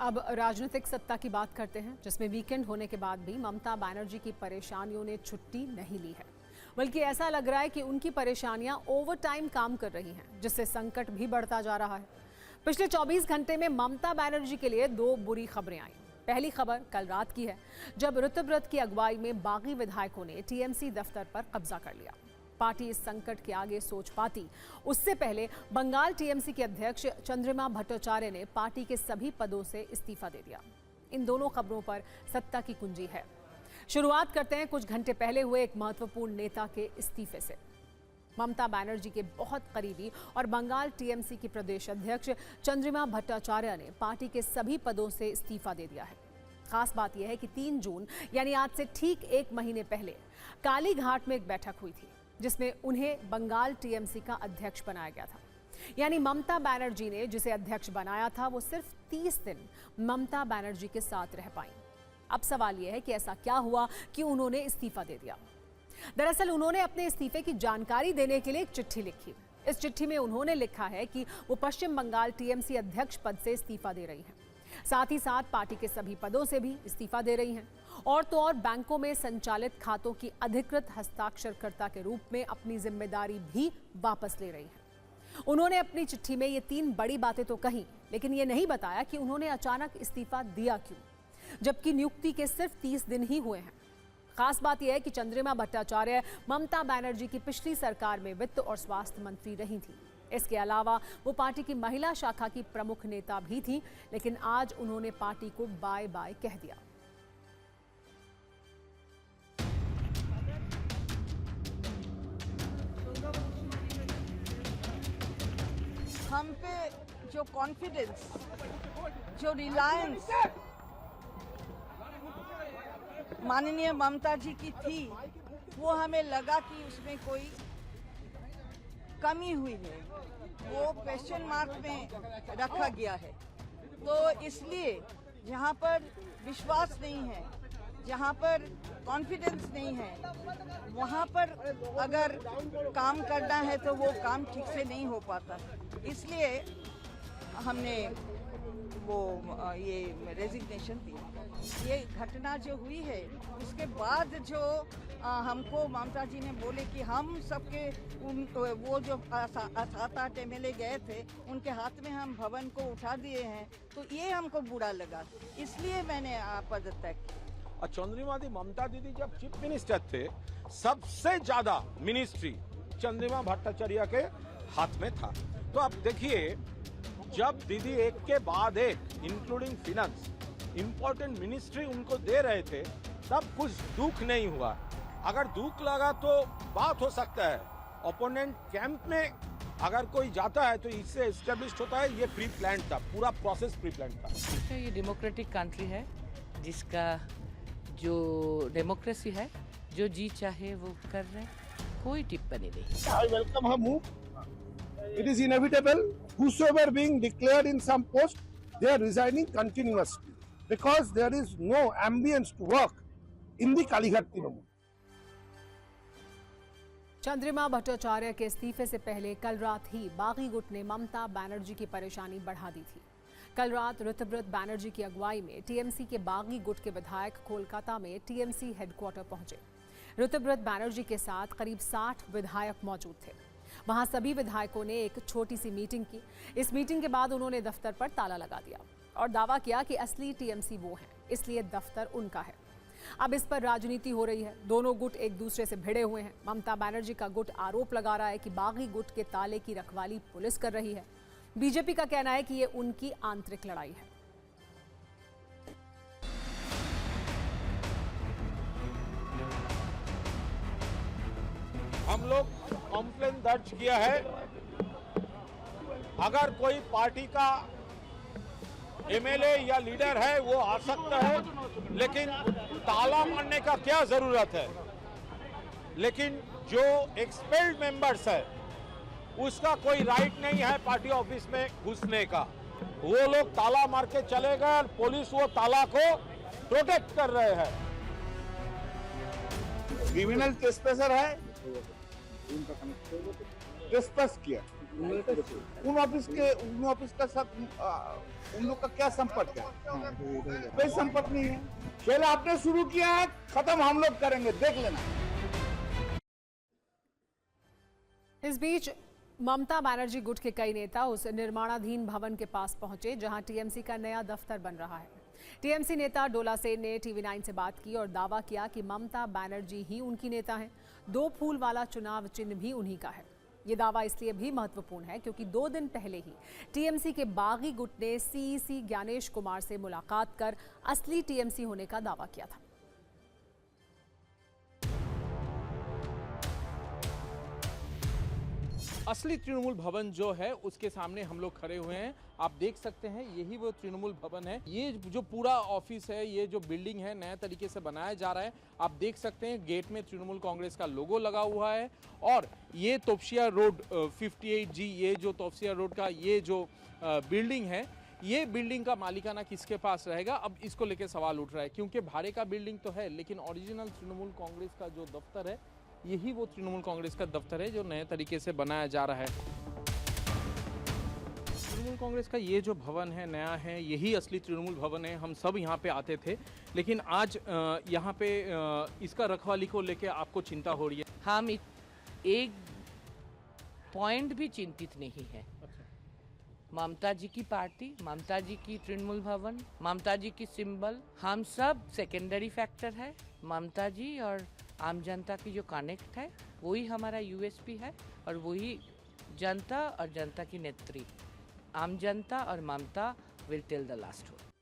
अब राजनीतिक सत्ता की बात करते हैं, जिसमें वीकेंड होने के बाद भी ममता बनर्जी की परेशानियों ने छुट्टी नहीं ली है। बल्कि ऐसा लग रहा है कि उनकी परेशानियां ओवर टाइम काम कर रही हैं, जिससे संकट भी बढ़ता जा रहा है। पिछले 24 घंटे में ममता बनर्जी के लिए 2 बुरी खबरें आई। पहली खबर कल रात की है, जब ऋतुव्रत की अगुवाई में बागी विधायकों ने टीएमसी दफ्तर पर कब्जा कर लिया। पार्टी इस संकट के आगे सोच पाती उससे पहले बंगाल टीएमसी के अध्यक्ष चंद्रिमा भट्टाचार्य ने पार्टी के सभी पदों से इस्तीफा दे दिया। इन दोनों खबरों पर सत्ता की कुंजी है। शुरुआत करते हैं कुछ घंटे पहले हुए एक महत्वपूर्ण नेता के इस्तीफे से। ममता बनर्जी के बहुत करीबी और बंगाल टीएमसी की प्रदेश अध्यक्ष चंद्रिमा भट्टाचार्य ने पार्टी के सभी पदों से इस्तीफा दे दिया है। खास बात यह है कि 3 जून यानी आज से ठीक 1 महीने पहले कालीघाट में एक बैठक हुई थी, जिसमें उन्हें बंगाल टीएमसी का अध्यक्ष बनाया गया था। यानी ममता बनर्जी ने जिसे अध्यक्ष बनाया था, वो सिर्फ 30 दिन ममता बनर्जी के साथ रह पाई। अब सवाल यह है कि ऐसा क्या हुआ कि उन्होंने इस्तीफा दे दिया। दरअसल उन्होंने अपने इस्तीफे की जानकारी देने के लिए एक चिट्ठी लिखी। इस चिट्ठी में उन्होंने लिखा है कि वो पश्चिम बंगाल टीएमसी अध्यक्ष पद से इस्तीफा दे रही हैं। साथ ही साथ पार्टी के सभी पदों से भी इस्तीफा दे रही हैं। और तो और बैंकों में संचालित खातों की अधिकृत हस्ताक्षरकर्ता के रूप में अपनी जिम्मेदारी भी वापस ले रही हैं। उन्होंने अपनी चिट्ठी में ये 3 बड़ी बातें तो कही, लेकिन ये नहीं बताया कि उन्होंने अचानक इस्तीफा दिया क्यों, जबकि नियुक्ति के सिर्फ 30 दिन ही हुए हैं। खास बात यह है कि चंद्रिमा भट्टाचार्य ममता बनर्जी की पिछली सरकार में वित्त और स्वास्थ्य मंत्री रही थी। इसके अलावा वो पार्टी की महिला शाखा की प्रमुख नेता भी थी, लेकिन आज उन्होंने पार्टी को बाय बाय कह दिया। हम पे जो कॉन्फिडेंस, जो रिलायंस माननीय ममता जी की थी, वो हमें लगा कि उसमें कोई कमी हुई है, वो क्वेश्चन मार्क में रखा गया है। तो इसलिए जहाँ पर विश्वास नहीं है, जहाँ पर कॉन्फिडेंस नहीं है, वहाँ पर अगर काम करना है तो वो काम ठीक से नहीं हो पाता। इसलिए हमने वो ये रेजिग्नेशन दी। ये घटना जो हुई है उसके बाद जो हमको ममता जी ने बोले कि हम सबके वो जो 7-8 एमएलए गए थे, उनके हाथ में हम भवन को उठा दिए हैं, तो ये हमको बुरा लगा, इसलिए मैंने पदत्याग किया। और चंद्रिमा दी ममता दीदी जब चीफ मिनिस्टर थे, सबसे ज्यादा मिनिस्ट्री चंद्रिमा भट्टाचार्य के हाथ में था। तो अब देखिए, जब दीदी एक के बाद एक इंक्लूडिंग फिनेंस इंपॉर्टेंट मिनिस्ट्री उनको दे रहे थे, तब कुछ दुख नहीं हुआ। अगर दुख लगा तो बात हो सकता है। ओपोनेंट कैंप में अगर कोई जाता है तो इससे एस्टेब्लिश होता है ये प्री प्लान था, पूरा प्रोसेस प्री प्लान था। ये डेमोक्रेटिक कंट्री है, जिसका जो डेमोक्रेसी है, जो जी चाहे वो कर रहे, कोई टिप्पणी नहीं। I welcome her move. It is inevitable. Whosoever being declared in some post, they are resigning continuously because there is no ambience to work in the Kalighat Trinamool. Chandrima Bhattacharya के इस्तीफे से पहले कल रात ही बागी गुट ने ममता बनर्जी की परेशानी बढ़ा दी थी। कल रात ऋतुव्रत बनर्जी की अगुवाई में टीएमसी के बागी गुट के विधायक कोलकाता में टीएमसी हेडक्वार्टर पहुंचे। ऋतुव्रत बनर्जी के साथ करीब 60 विधायक मौजूद थे। वहां सभी विधायकों ने एक छोटी सी मीटिंग की। इस मीटिंग के बाद उन्होंने दफ्तर पर ताला लगा दिया और दावा किया कि असली टीएमसी वो हैं, इसलिए दफ्तर उनका है। अब इस पर राजनीति हो रही है। दोनों गुट एक दूसरे से भिड़े हुए हैं। ममता बनर्जी का गुट आरोप लगा रहा है कि बागी गुट के ताले की रखवाली पुलिस कर रही है। बीजेपी का कहना है कि ये उनकी आंतरिक लड़ाई है। हम लोग कंप्लेन दर्ज किया है। अगर कोई पार्टी का एमएलए या लीडर है वो आ सकता है, लेकिन ताला मारने का क्या जरूरत है। लेकिन जो एक्सपेल्ड मेंबर्स है उसका कोई राइट नहीं है पार्टी ऑफिस में घुसने का। वो लोग ताला मार के चले गए और पुलिस वो ताला को प्रोटेक्ट कर रहे हैं। क्रिमिनल ट्रेसपेसर है, ट्रेसपास किया। उन ऑफिस का साथ उन लोग का क्या संपर्क है? कोई संपर्क नहीं है। खेल आपने शुरू किया है, खत्म हम लोग करेंगे, देख लेना। इस बीच ममता बनर्जी गुट के कई नेता उस निर्माणाधीन भवन के पास पहुंचे जहां टीएमसी का नया दफ्तर बन रहा है। टीएमसी नेता डोला सेन ने टीवी9 से बात की और दावा किया कि ममता बनर्जी ही उनकी नेता हैं। 2 फूल वाला चुनाव चिन्ह भी उन्हीं का है। ये दावा इसलिए भी महत्वपूर्ण है क्योंकि 2 दिन पहले ही टीएमसी के बागी गुट ने सीईसी ज्ञानेश कुमार से मुलाकात कर असली टीएमसी होने का दावा किया था। असली तृणमूल भवन जो है उसके सामने हम लोग खड़े हुए हैं। आप देख सकते हैं यही वो तृणमूल भवन है। ये जो पूरा ऑफिस है, ये जो बिल्डिंग है, नया तरीके से बनाया जा रहा है। आप देख सकते हैं गेट में तृणमूल कांग्रेस का लोगो लगा हुआ है और ये तोपसिया रोड 58G, ये जो तोपसिया रोड का ये जो बिल्डिंग है, ये बिल्डिंग का मालिकाना किसके पास रहेगा, अब इसको लेके सवाल उठ रहा है। क्योंकि भाड़े का बिल्डिंग तो है लेकिन ओरिजिनल तृणमूल कांग्रेस का जो दफ्तर है, यही वो तृणमूल कांग्रेस का दफ्तर है जो नए तरीके से बनाया जा रहा है। तृणमूल कांग्रेस का ये जो भवन है नया है, यही असली तृणमूल भवन है। हम सब यहाँ पे आते थे लेकिन आज यहाँ पे इसका रखवाली को लेके आपको चिंता हो रही है। हम एक पॉइंट भी चिंतित नहीं है। ममता जी की पार्टी, ममता जी की तृणमूल भवन, ममता जी की सिंबल, हम सब सेकेंडरी फैक्टर है। ममता जी और आम जनता की जो कनेक्ट है वही हमारा यूएसपी है और वही जनता और जनता की नेत्री। आम जनता और Mamata will till the last word.